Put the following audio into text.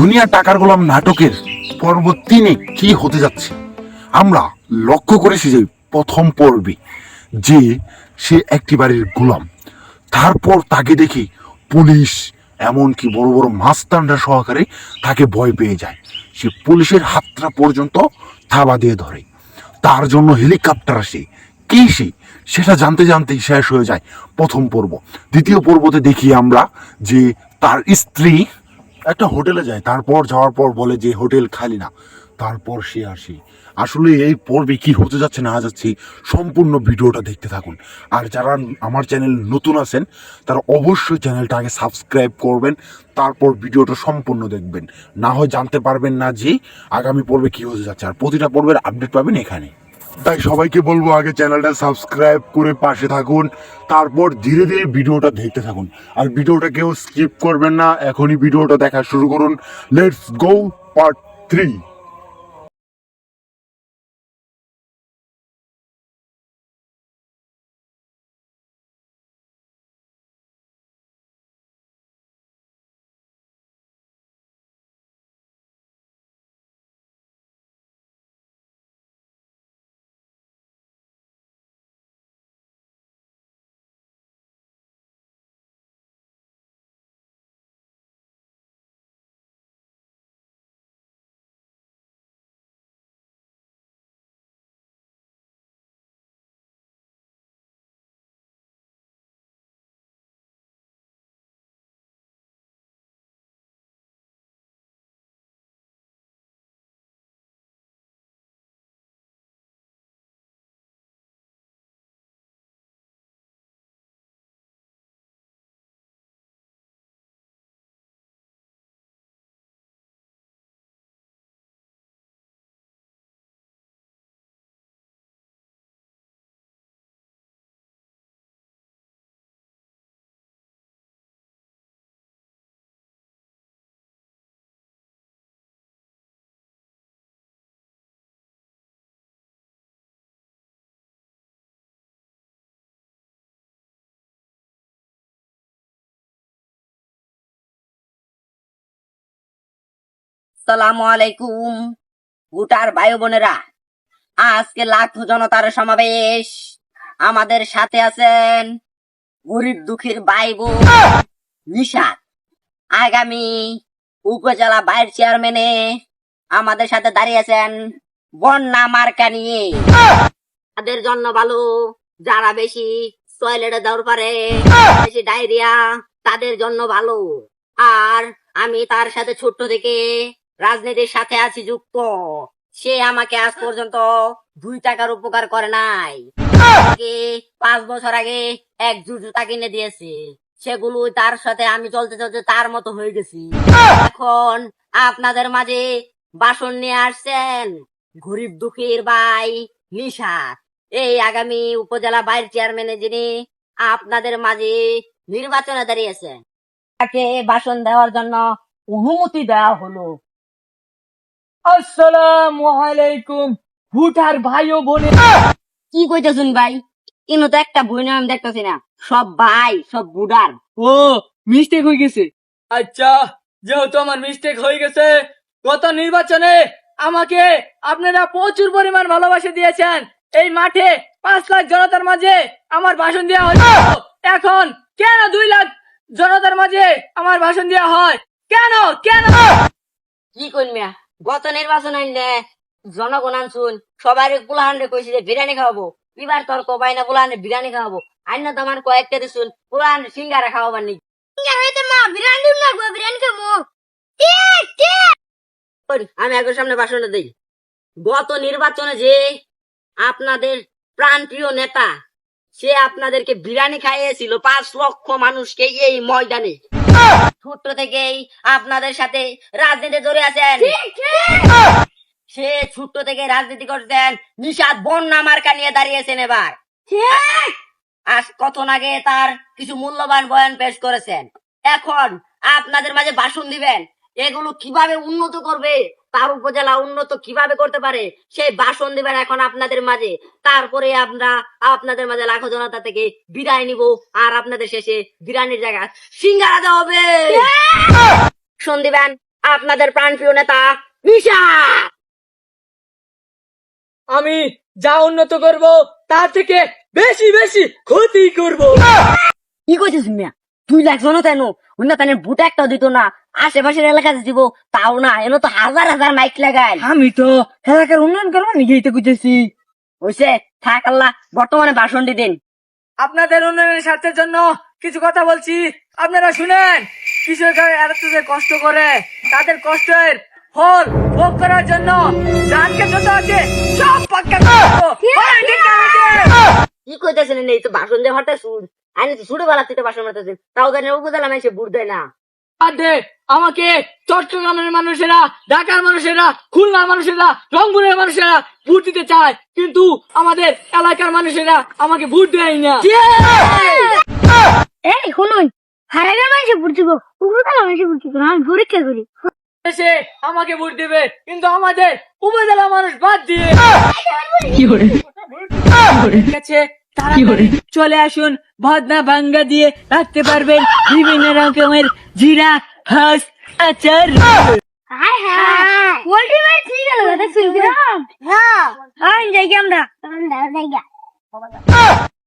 দুনিয়া টাকার গোলাম নাটকের পর্ব 3-এ কি হতে যাচ্ছে আমরা লক্ষ্য করেছি যে প্রথম পর্বে যে সে একটি বাড়ির গোলাম, তারপর তাকে দেখে পুলিশ এমনকি বড় বড় মাস্তানরা সহকারে তাকে ভয় পেয়ে যায়। সে পুলিশের হাতটা পর্যন্ত থাবা দিয়ে ধরে, তার জন্য হেলিকপ্টার আসে। কে সে সেটা জানতে জানতেই শেষ হয়ে যায় প্রথম পর্ব। দ্বিতীয় পর্বতে দেখি আমরা যে তার স্ত্রী একটা হোটেলে যায়, তারপর যাওয়ার পর বলে যে হোটেল খালি না, তারপর সে আসে। আসলে এই পর্বে কি হতে যাচ্ছে না যাচ্ছে সম্পূর্ণ ভিডিওটা দেখতে থাকুন। আর যারা আমার চ্যানেল নতুন আছেন তারা অবশ্যই চ্যানেলটা আগে সাবস্ক্রাইব করবেন, তারপর ভিডিওটা সম্পূর্ণ দেখবেন, না হয় জানতে পারবেন না যে আগামী পর্বে কি হতে যাচ্ছে। আর প্রতিটা পর্বের আপডেট পাবেন এখানে। তাই সবাইকে বলবো আগে চ্যানেলটা সাবস্ক্রাইব করে পাশে থাকুন, তারপর ধীরে ধীরে ভিডিওটা দেখতে থাকুন। আর ভিডিওটা কেউ স্কিপ করবেন না, এখনই ভিডিওটা দেখা শুরু করুন। Let's go part 3। সালামু আলাইকুম ভুটার ভাই বোনেরা, আজকে লাখো জনতার সমাবেশ। আমাদের সাথে আছেন গরিব দুঃখীর ভাই বোন নিশাদ। আগামী উপজেলা ভাইস চেয়ারম্যানে আমাদের সাথে দাঁড়িয়ে আছেন বন্যা মার্কা নিয়ে। তাদের জন্য ভালো, যারা বেশি টয়লেটে দৌড় পারে, বেশি ডায়রিয়া, তাদের জন্য ভালো। আর আমি তার সাথে ছোট্ট থেকে রাজনীতির সাথে আছি যুক্ত। সে আমাকে আজ পর্যন্ত 2 টাকার উপকার করে নাই। আমাকে 5 বছর আগে এক জুতা কিনে দিয়েছে, সেগুলো তার সাথে আমি চলতে চলতে তার মতো হয়ে গেছি। এখন আপনাদের মাঝে ভাষণ নিয়ে আসছেন গরিব দুঃখীর ভাই নিশাদ। এই আগামী উপজেলা ভাইস চেয়ারম্যানে যিনি আপনাদের মাঝে নির্বাচনে দাঁড়িয়েছেন, তাকে ভাষণ দেওয়ার জন্য অনুমতি দেওয়া হলো। আসসালামু আলাইকুম ভুটার ভাই ও বোনে। কি কইতেছেন ভাই? কিন্তু তো একটা বই নাম দেখতেছি না, সব ভাই, সব বুড়ার। ও মিস্টেক হয়ে গেছে। আচ্ছা, যেহেতু আমার মিস্টেক হয়ে গেছে, গত নির্বাচনে আমাকে আপনারা প্রচুর পরিমাণ ভালোবাসা দিয়েছেন। এই মাঠে 5 লাখ জনতার মাঝে আমার ভাষণ দেওয়া হলো। এখন কেন 2 লাখ জনতার মাঝে আমার ভাষণ দেওয়া হয়? কেন কেন? কি কইমিয়া, গত নির্বাচন আইনে জনগণ আনছুন, সবাই পুলাহান্ডে কইছি যে বিরিয়ানি খাওয়াবো। এবার তোর কবাই না পুলাহান্ডে বিরিয়ানি খাওয়াবো। আইনা তো আমার কয়েকটা দিছুন পুলাহান্ডে সিঙ্গারা খাওয়াবার নি। বিরিয়ানি খাবো। আমি একবার সামনে ভাষণটা দিই। গত নির্বাচনে যে আপনাদের প্রাণপ্রিয় নেতা, সে আপনাদেরকে বিরিয়ানি খাইয়েছিল 5 লক্ষ মানুষকে এই ময়দানে। ছোট্ট থেকেই আপনাদের সাথে রাজনীতি জড়িয়ে আছেন। সে ছোট্ট থেকে রাজনীতি করতেন, নিশাদ বন্যা মার্কা নিয়ে দাঁড়িয়েছেন। এবার আজ কতক্ষণ আগে তার কিছু মূল্যবান বয়ান পেশ করেছেন। এখন আপনাদের মাঝে ভাষণ দিবেন, এগুলো কিভাবে উন্নত করবে, তার উপজেলা উন্নত কিভাবে করতে পারে, সেই ভাষণ দিবেন এখন আপনাদের মাঝে। তারপরে আমরা আপনাদের মাঝে লাখো জনতা থেকে বিদায় নিব, আর আপনাদের শেষে বিরিয়ানির জায়গা সিঙ্গারা দেওয়া হবে। ভাষণ দিবেন, আপনাদের প্রাণপ্রিয় নেতা নিশাদ। আমি যা উন্নত করব তার থেকে বেশি বেশি ক্ষতি করব। কি কইছিস মিয়া? 2 লাখ জনতা এনো উন্নয়নের ভোট একটাও দিত না, আশেপাশের এলাকাতে দিব তাও না, এনো তো হাজার হাজার মাইক লাগায়। আমি তো এলাকার উন্নয়ন করবো নিজেই তো বুঝেছি। হইছে, থাক আল্লাহ, বর্তমানে ভাষণ দিন। আপনাদের উন্নয়নের স্বার্থের জন্য কিছু কথা বলছি, আপনারা শুনেন। কৃষকরা এত যে কষ্ট করে, তাদের কষ্টের ফল ভোগ করার জন্য ধানকে যত আছে সব পাক্কা করবো। কি কইতেছেন? এই তো ভাষণ দিয়ে হঠাৎ সুর আইনি তো ছোট বেলা থেকে ভাষণ মারতেছেন, তাও জানি উপজেলা মানুষে ভোট দেয় না। আমাকে চট্টগ্রামের মানুষেরা, ঢাকার মানুষেরা, খুলনার মানুষেরা, রংপুরের মানুষেরা ভোট দিতে চায়, কিন্তু আমাদের এলাকার মানুষেরা আমাকে ভোট দেয় না। এই শুনুন, হারাগের মানুষে ভোট দিব, উপজেলা মানুষে ভোট দিব না, আমি পরীক্ষা করি। সে আমাকে ভোট দিবে, কিন্তু আমাদের উপজেলা মানুষ বাদ দিয়ে ঠিক আছে, তাড়াতাড়ি চলে আসুন। ভদনা ভাঙ্গা দিয়ে রাখতে পারবেন বিভিন্ন রকমের জিরা, হাঁস, আচার। হাই হাই, পোল্ট্রি মাছ ঠিক গেল, দেখছেন কিরকম? হ্যাঁ, যাই আমরা